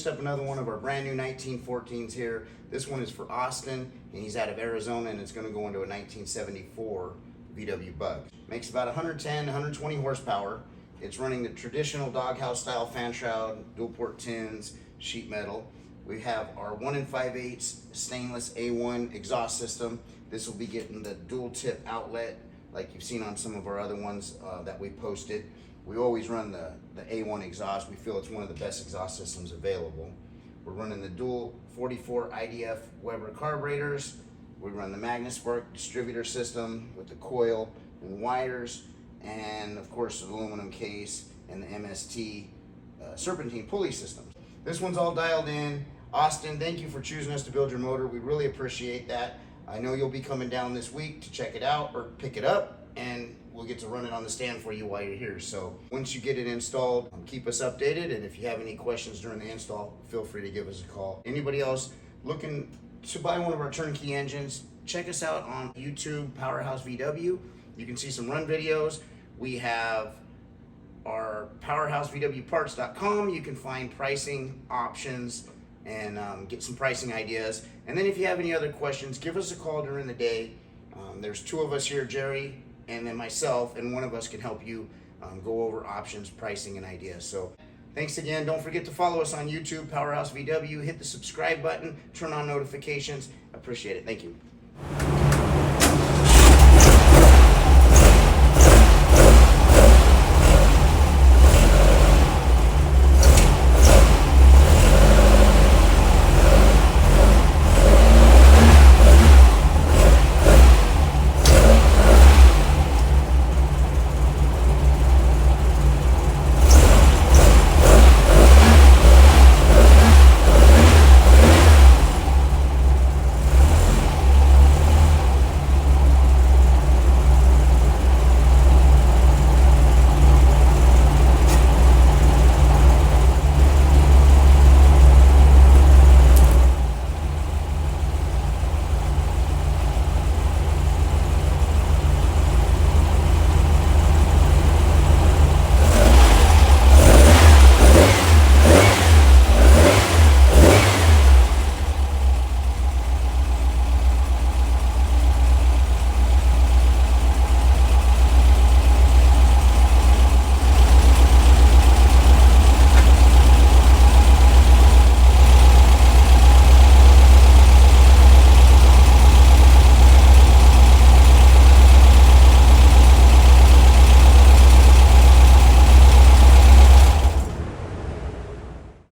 finished up another one of our brand new 1914s here. This one is for Austin, and he's out of Arizona, and it's going to go into a 1974 VW Bug. Makes about 110, 120 horsepower. It's running the traditional doghouse style fan shroud, dual port tins, sheet metal. We have our 1 5/8 stainless A1 exhaust system. This will be getting the dual tip outlet like you've seen on some of our other ones that we posted. We always run the A1 exhaust. We feel it's one of the best exhaust systems available. We're running the dual 44 IDF Weber carburetors. We run the MagnaSpark distributor system with the coil and wires, and of course the aluminum case and the MST serpentine pulley system. This one's all dialed in. Austin, thank you for choosing us to build your motor. We really appreciate that. I know you'll be coming down this week to check it out or pick it up, and we'll get to run it on the stand for you while you're here. So once you get it installed, keep us updated, and if you have any questions during the install, feel free to give us a call. Anybody else looking to buy one of our turnkey engines, check us out on YouTube, Powerhaus VW. You can see some run videos. We have our powerhousvwparts.com. You can find pricing options and get some pricing ideas. And then if you have any other questions, give us a call during the day. There's two of us here, Jerry and then myself, and one of us can help you go over options, pricing, and ideas. So thanks again. Don't forget to follow us on YouTube, Powerhaus VW. Hit the subscribe button, turn on notifications. Appreciate it. Thank you.